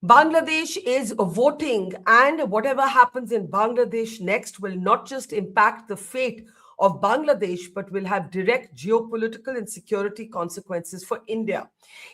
Bangladesh is voting, and whatever happens in Bangladesh next will not just impact the fate of Bangladesh, but will have direct geopolitical and security consequences for India.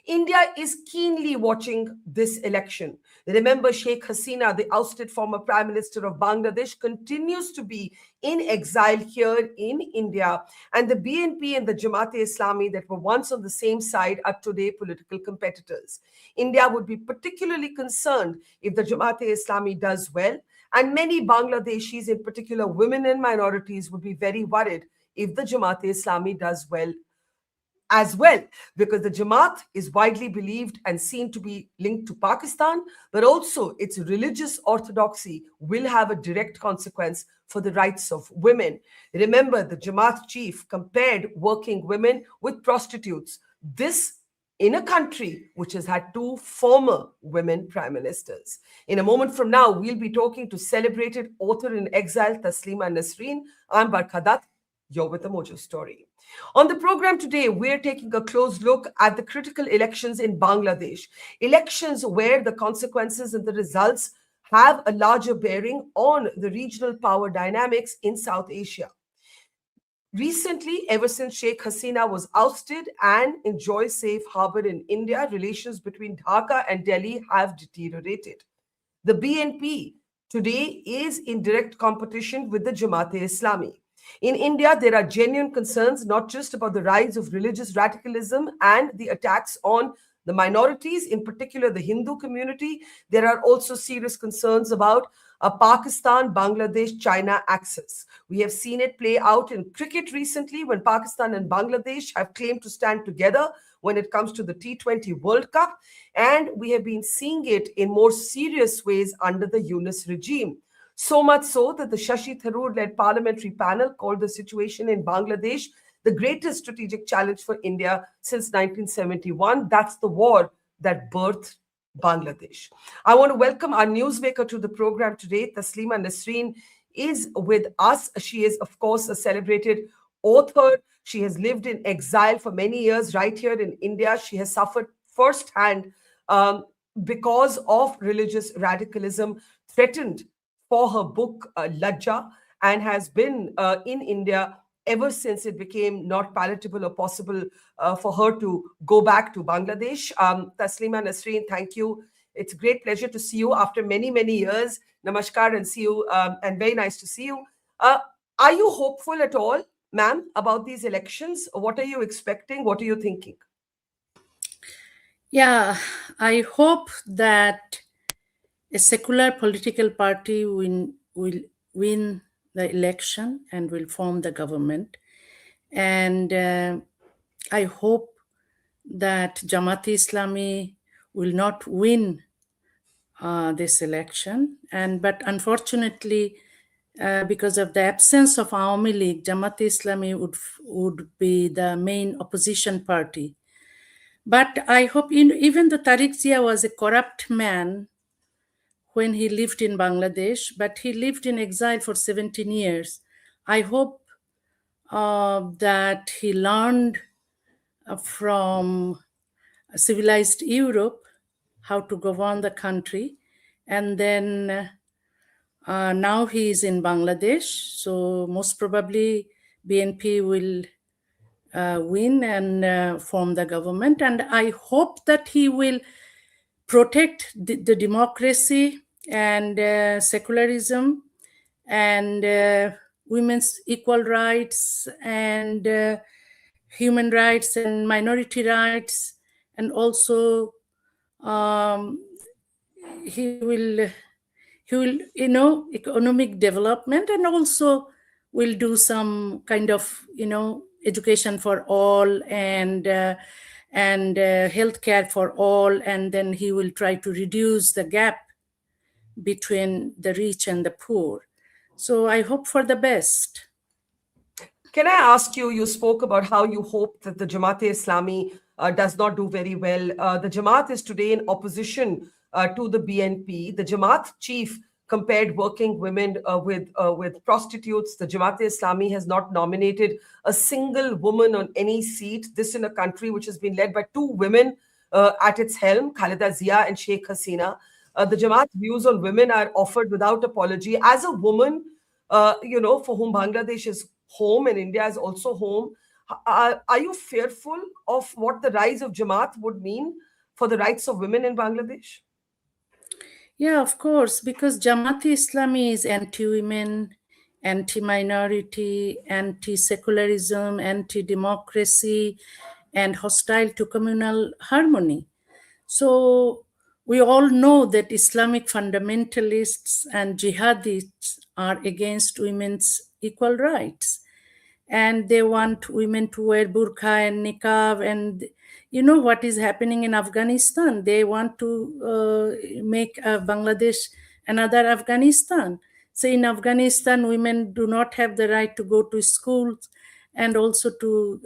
India is keenly watching this election. Remember, Sheikh Hasina, the ousted former Prime Minister of Bangladesh, continues to be in exile here in India, and the BNP and the Jamaat-e-Islami that were once on the same side are today political competitors. India would be particularly concerned if the Jamaat-e-Islami does well, and many Bangladeshis, in particular women and minorities, would be very worried if the Jamaat-e-Islami does well as well, because the Jamaat is widely believed and seen to be linked to Pakistan, but also its religious orthodoxy will have a direct consequence for the rights of women. Remember, the Jamaat chief compared working women with prostitutes. This in a country which has had two former women prime ministers. In a moment from now, we'll be talking to celebrated author in exile, Taslima Nasrin. I'm Barkha Dutt. You're with the Mojo Story. On the program today, we're taking a close look at the critical elections in Bangladesh. Elections where the consequences and the results have a larger bearing on the regional power dynamics in South Asia. Recently, ever since Sheikh Hasina was ousted and enjoys safe harbor in India, relations between Dhaka and Delhi have deteriorated. The BNP today is in direct competition with the Jamaat-e-Islami. In India, there are genuine concerns not just about the rise of religious radicalism and the attacks on the minorities, in particular the Hindu community. There are also serious concerns about a Pakistan-Bangladesh-China axis. We have seen it play out in cricket recently when Pakistan and Bangladesh have claimed to stand together when it comes to the T20 World Cup. And we have been seeing it in more serious ways under the Yunus regime. So much so that the Shashi Tharoor-led parliamentary panel called the situation in Bangladesh the greatest strategic challenge for India since 1971. That's the war that birthed Bangladesh. I want to welcome our newsmaker to the program today. Taslima Nasrin is with us. She is, of course, a celebrated author. She has lived in exile for many years right here in India. She has suffered firsthand because of religious radicalism, threatened for her book Lajja, and has been in India ever since it became not palatable or possible for her to go back to Bangladesh. Taslima Nasrin, thank you. It's a great pleasure to see you after many, many years. Namaskar and see you, and very nice to see you. Are you hopeful at all, ma'am, about these elections? What are you expecting? What are you thinking? Yeah, I hope that a secular political party will win the election and will form the government. And I hope that Jamaat-e-Islami will not win this election. But unfortunately, because of the absence of Awami League, Jamaat-e-Islami would be the main opposition party. But I hope, even though Tariq Zia was a corrupt man when he lived in Bangladesh, but he lived in exile for 17 years. I hope that he learned from civilized Europe how to govern the country. And then now he is in Bangladesh. So most probably BNP will win and form the government. And I hope that he will protect the democracy and secularism and women's equal rights and human rights and minority rights, and also he will economic development, and also will do some kind of education for all and healthcare for all, and then he will try to reduce the gap between the rich and the poor. So I hope for the best. Can I ask you, you spoke about how you hope that the Jamaat-e-Islami does not do very well. The Jamaat is today in opposition to the BNP. The Jamaat chief compared working women with prostitutes. The Jamaat-e-Islami has not nominated a single woman on any seat. This in a country which has been led by two women at its helm, Khaleda Zia and Sheikh Hasina. The Jamaat's views on women are offered without apology. As a woman, for whom Bangladesh is home and India is also home, are you fearful of what the rise of Jamaat would mean for the rights of women in Bangladesh? Yeah, of course, because Jamaat-e-Islami is anti-women, anti-minority, anti-secularism, anti-democracy, and hostile to communal harmony. So we all know that Islamic fundamentalists and jihadists are against women's equal rights, and they want women to wear burqa and niqab. And you know what is happening in Afghanistan? They want to make Bangladesh another Afghanistan. So in Afghanistan, women do not have the right to go to schools and also to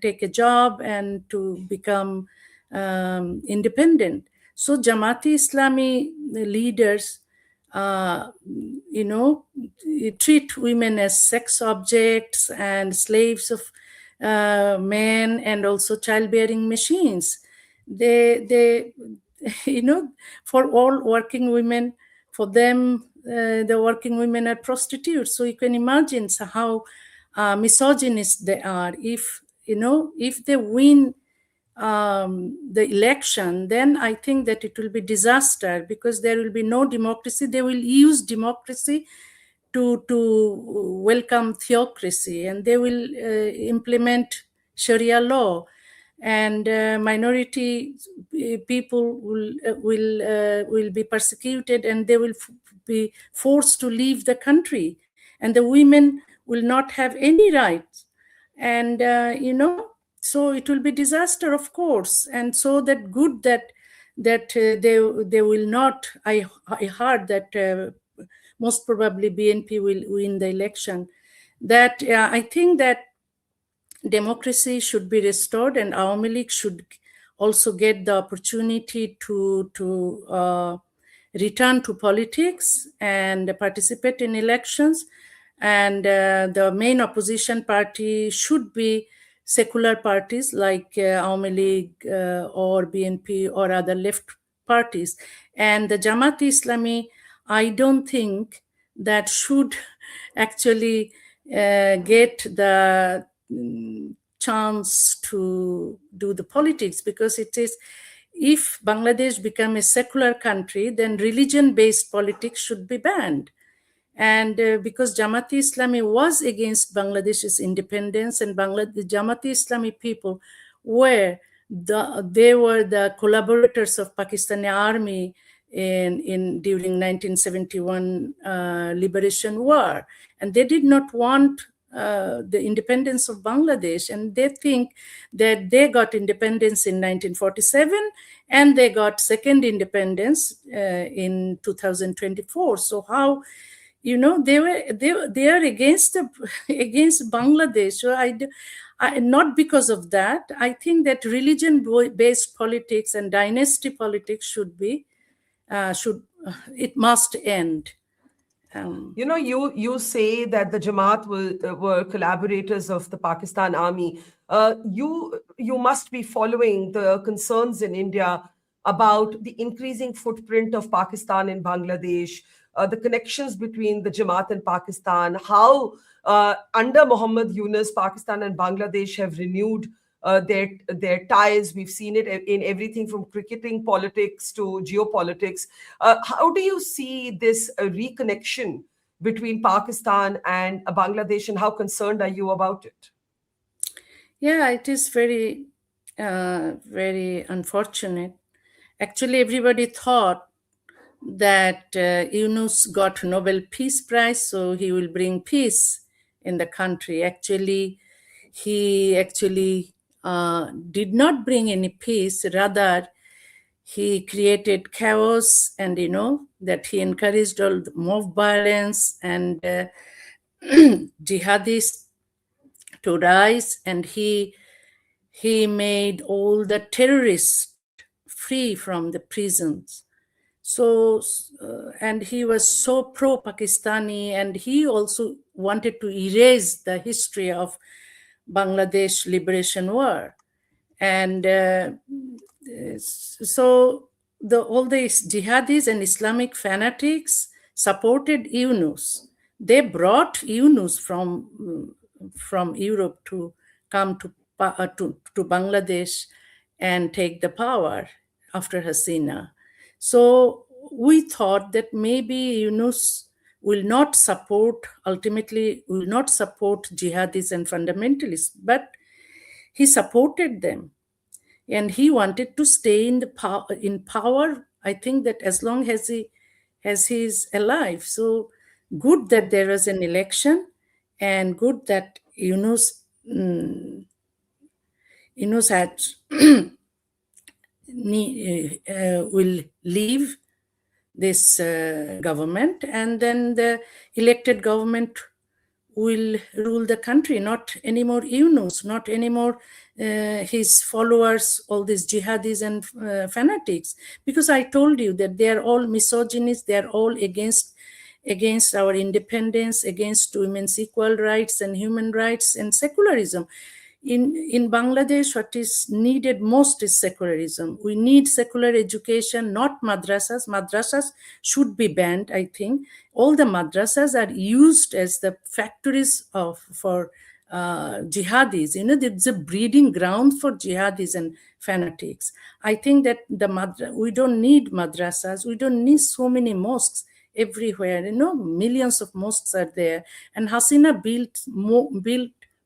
take a job and to become independent. So Jamaat-e-Islami leaders uh, treat women as sex objects and slaves of men, and also childbearing machines. They for all working women, for them, the working women are prostitutes. So you can imagine how misogynist they are. If they win the election, then I think that it will be disaster, because there will be no democracy. They will use democracy to welcome theocracy, and they will implement Sharia law, and minority people will be persecuted, and they will be forced to leave the country, and the women will not have any rights. And so it will be disaster, of course. And so that good that they will not. I heard that most probably BNP will win the election. That I think that democracy should be restored, and Awami League should also get the opportunity to return to politics and participate in elections. And the main opposition party should be secular parties like Awami League or BNP or other left parties. And the Jamaat-e-Islami, I don't think that should actually get the chance to do the politics, because it is, if Bangladesh become a secular country, then religion-based politics should be banned. And because Jamaat-e-Islami was against Bangladesh's independence, and the Jamaat-e-Islami people they were the collaborators of Pakistani army in during 1971 liberation war, and they did not want the independence of Bangladesh, and they think that they got independence in 1947 and they got second independence in 2024. So how, they are against against Bangladesh. So not because of that. I think that religion-based politics and dynasty politics it must end. You say that the Jamaat were collaborators of the Pakistan army. You must be following the concerns in India about the increasing footprint of Pakistan in Bangladesh, the connections between the Jamaat and Pakistan, how under Muhammad Yunus, Pakistan and Bangladesh have renewed their ties. We've seen it in everything from cricketing politics to geopolitics. How do you see this reconnection between Pakistan and Bangladesh, and how concerned are you about it? Yeah, it is very, very unfortunate. Actually, everybody thought that Yunus got Nobel Peace Prize, so he will bring peace in the country. Actually, he did not bring any peace. Rather, he created chaos, and that he encouraged all the mob violence and jihadists to rise, and he made all the terrorists free from the prisons. So and he was so pro-Pakistani, and he also wanted to erase the history of Bangladesh Liberation War. And so all these jihadis and Islamic fanatics supported Yunus. They brought Yunus from Europe to come to Bangladesh and take the power after Hasina. So we thought that maybe Yunus ultimately will not support jihadis and fundamentalists, but he supported them, and he wanted to stay in power. I think that as long as he is alive. So good that there was an election, and good that Yunus had will leave this government, and then the elected government will rule the country, not anymore Yunus, not anymore his followers, all these jihadis and fanatics. Because I told you that they are all misogynists, they are all against our independence, against women's equal rights and human rights and secularism. In Bangladesh, what is needed most is secularism. We need secular education, not madrasas. Madrasas should be banned, I think. All the madrasas are used as the factories for jihadis. It's a breeding ground for jihadis and fanatics. I think that we don't need madrasas. We don't need so many mosques everywhere. Millions of mosques are there. And Hasina built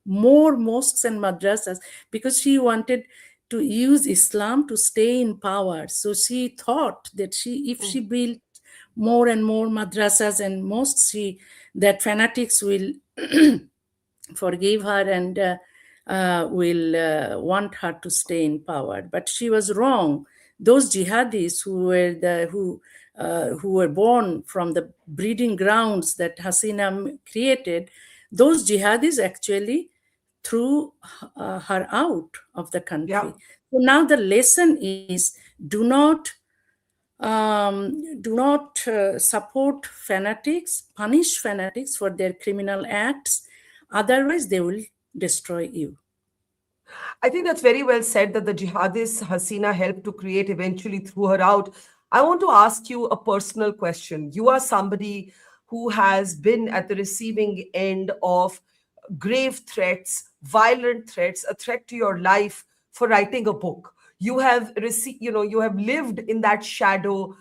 more mosques and madrasas because she wanted to use Islam to stay in power. So she thought that if she built more and more madrasas and mosques, that fanatics will forgive her and will want her to stay in power. But she was wrong. Those jihadis who were born from the breeding grounds that Hasina created, those jihadis actually threw her out of the country. Yeah. So now the lesson is do not support fanatics, punish fanatics for their criminal acts. Otherwise, they will destroy you. I think that's very well said that the jihadist Hasina helped to create eventually threw her out. I want to ask you a personal question. You are somebody who has been at the receiving end of grave threats, violent threats, a threat to your life for writing a book. You have received, you have lived in that shadow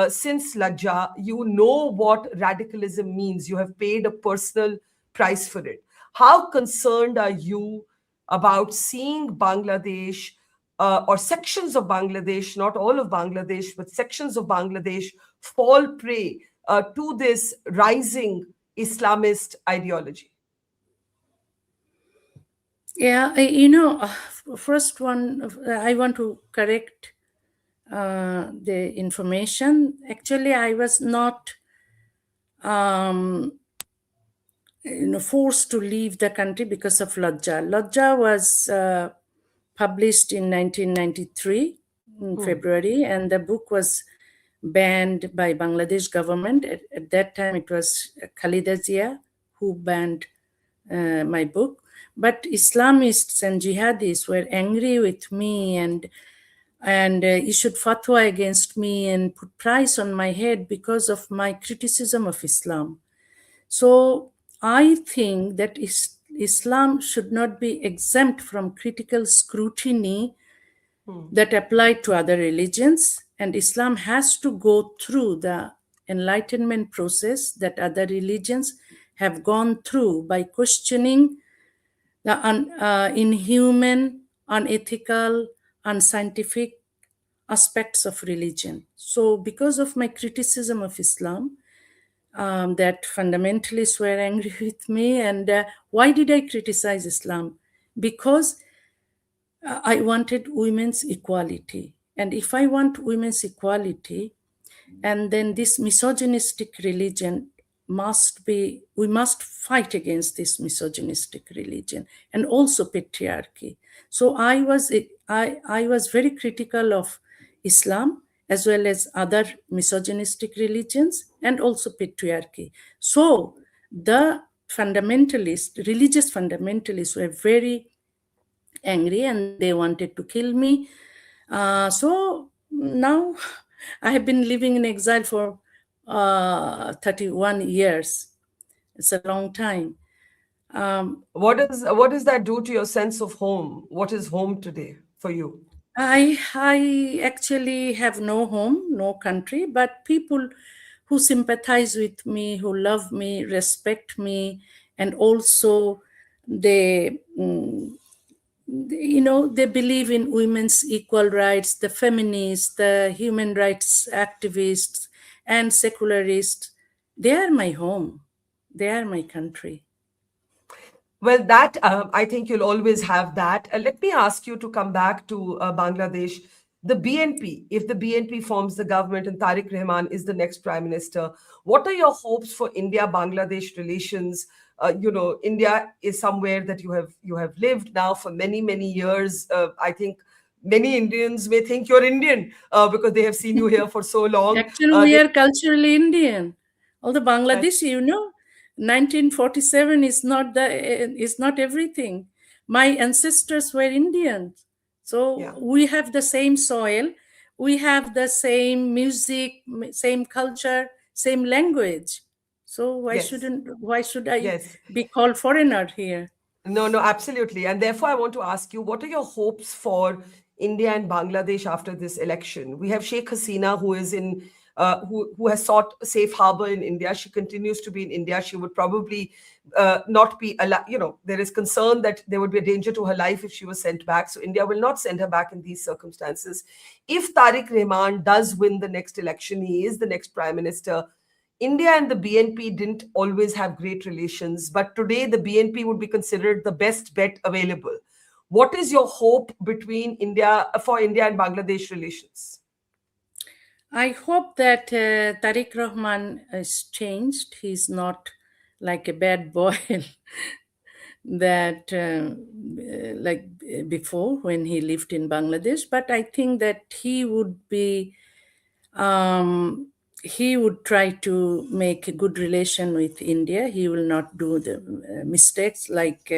since Lajja. You know what radicalism means. You have paid a personal price for it. How concerned are you about seeing Bangladesh or sections of Bangladesh, not all of Bangladesh, but sections of Bangladesh fall prey to this rising Islamist ideology? Yeah, first one, I want to correct the information. Actually, I was not forced to leave the country because of Lajja. Lajja was published in 1993 in February, and the book was banned by Bangladesh government. At that time, it was Khalida Zia who banned my book. But Islamists and jihadis were angry with me and issued fatwa against me and put price on my head because of my criticism of Islam. So I think that Islam should not be exempt from critical scrutiny that apply to other religions, and Islam has to go through the enlightenment process that other religions have gone through by questioning the inhuman, unethical, unscientific aspects of religion. So because of my criticism of Islam, that fundamentalists were angry with me. And why did I criticize Islam? Because I wanted women's equality. And if I want women's equality, and then this misogynistic religion we must fight against this misogynistic religion and also patriarchy. So I was very critical of Islam as well as other misogynistic religions and also patriarchy. So the religious fundamentalists were very angry and they wanted to kill me. So now I have been living in exile for 31 years. It's a long time. What does that do to your sense of home? What is home today for you? I actually have no home, no country, but people who sympathize with me, who love me, respect me, and also they, they believe in women's equal rights, the feminists, the human rights activists, and secularists. They are my home. They are my country. Well, that I think you'll always have that. Let me ask you to come back to Bangladesh. The BNP, if the BNP forms the government and Tariq Rahman is the next prime minister, what are your hopes for India-Bangladesh relations? India is somewhere that you have lived now for many many years. I think many Indians may think you're Indian because they have seen you here for so long. Actually, we They, are culturally Indian. Although that, Bangladesh, 1947 is not everything. My ancestors were Indians, yeah, so we have the same soil, we have the same music, same culture, same language. So yes, why should I yes. be called foreigner here? No, no, absolutely. And therefore, I want to ask you, what are your hopes for India and Bangladesh after this election? We have Sheikh Hasina, who has sought safe harbor in India. She continues to be in India. She would probably not be allowed. There is concern that there would be a danger to her life if she was sent back. So India will not send her back in these circumstances. If Tariq Rahman does win the next election, he is the next prime minister. India and the BNP didn't always have great relations, but today the BNP would be considered the best bet available. What is your hope for India and Bangladesh relations? I hope that Tariq Rahman is changed. He's not like a bad boy that like before when he lived in Bangladesh. But I think that um, he would try to make a good relation with India. He will not do the mistakes like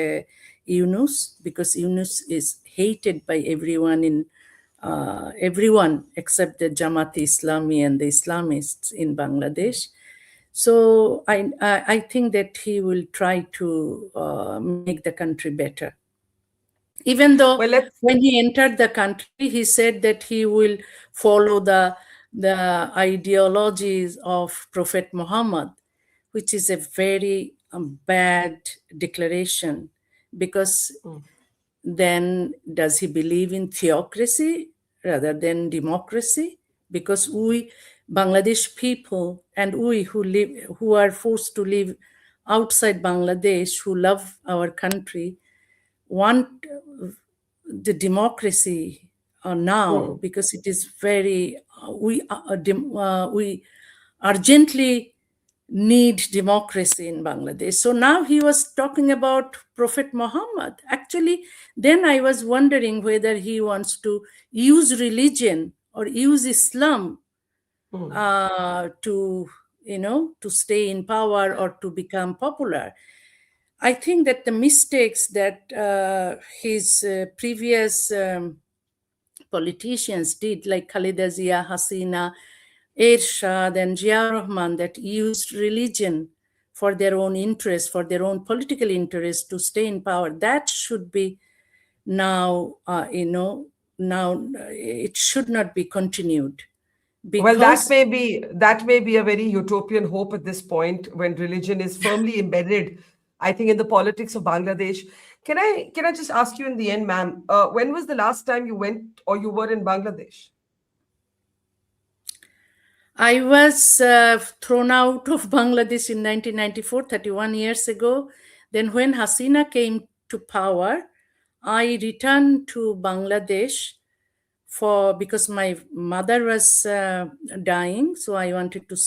Yunus, because Yunus is hated by everyone except the Jamaat-e-Islami and the Islamists in Bangladesh. So I think that he will try to make the country better. Even though Well, let's when he entered the country, he said that he will follow the ideologies of Prophet Muhammad, which is a very bad declaration, because then does he believe in theocracy rather than democracy? Because we Bangladesh people and we who are forced to live outside Bangladesh, who love our country, want the democracy now, because it is very we urgently need democracy in Bangladesh. So now he was talking about Prophet Muhammad. Actually, then I was wondering whether he wants to use religion or use Islam to stay in power or to become popular. I think that the mistakes that his previous politicians did, like Khaleda Zia, Hasina, Ershad, and Zia Rahman, that used religion for their own interest, for their own political interest to stay in power, that should be now, it should not be continued, Well, because that may be a very utopian hope at this point when religion is firmly embedded, I think, in the politics of Bangladesh. Can I just ask you in the end, ma'am, when was the last time you went or you were in Bangladesh? I was thrown out of Bangladesh in 1994, 31 years ago. Then, when Hasina came to power, I returned to Bangladesh because my mother was dying, so I wanted to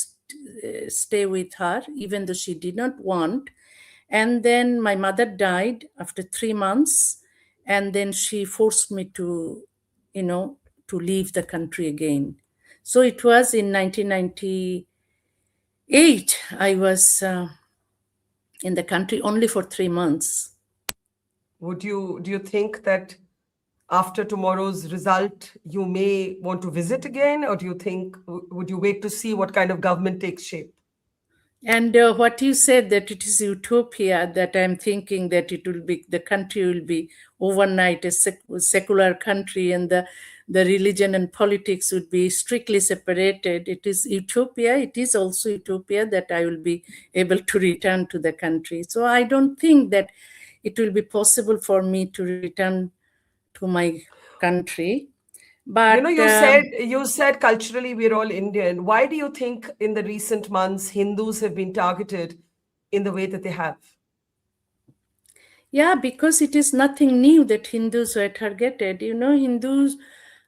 stay with her, even though she did not want. And then my mother died after 3 months, and then she forced me you know, to leave the country again. So it was in 1998. I was in the country only for 3 months. Do you think that after tomorrow's result, you may want to visit again, or do you think, would you wait to see what kind of government takes shape? And what you said, that it is utopia, that I'm thinking that it will be, the country will be overnight a secular country, and the religion and politics would be strictly separated. It is utopia. It is also utopia that I will be able to return to the country. So I don't think that it will be possible for me to return to my country. But You said culturally we're all Indian. Why do you think in the recent months Hindus have been targeted in the way that they have? yeah, because it is nothing new that Hindus were targeted. Hindus,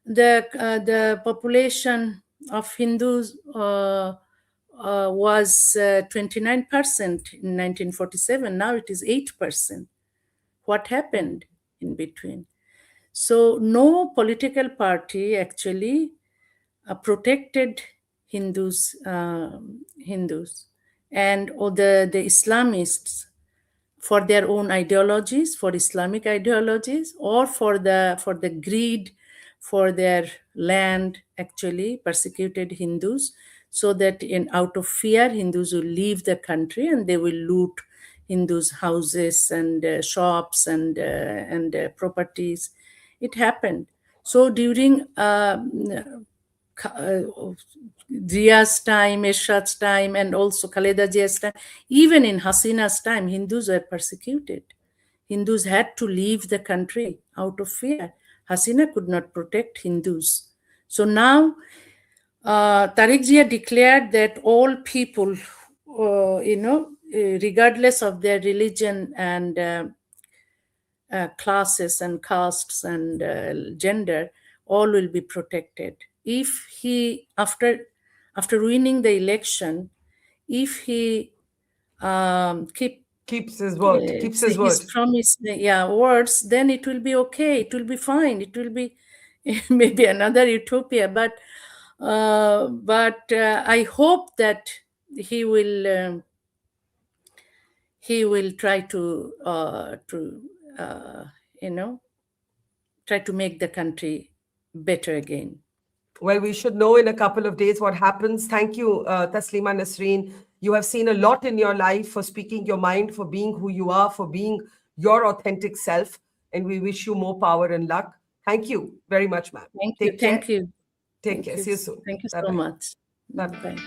the population of Hindus was 29% in 1947. Now it is 8%. What happened in between? So no political party actually protected Hindus, and or the Islamists for their own ideologies, for Islamic ideologies, or for the greed for their land, actually persecuted Hindus, so that out of fear Hindus will leave the country and they will loot Hindus' houses and shops and properties. It happened. So during Zia's time, Ershad's time, and also Khaleda Zia's time, even in Hasina's time, Hindus were persecuted. Hindus had to leave the country out of fear. Hasina could not protect Hindus. So now, Tariq Zia declared that all people, regardless of their religion and classes and castes and gender, all will be protected. If he, after winning the election, if he Keeps his word. Keeps his word. his promise, words, then it will be okay. It will be fine. It will be maybe another utopia, but I hope that he will try to try to make the country better again. Well, we should know in a couple of days what happens. Thank you, Taslima Nasrin. You have seen a lot in your life, for speaking your mind, for being who you are, for being your authentic self. And we wish you more power and luck. Thank you very much, ma'am. Thank you. Take care. See you soon. Thank you so much. Bye.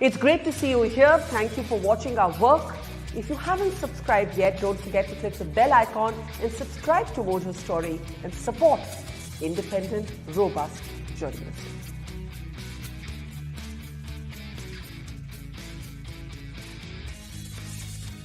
It's great to see you here. Thank you for watching our work. If you haven't subscribed yet, don't forget to click the bell icon and subscribe to Mojo Story and support independent, robust journalism.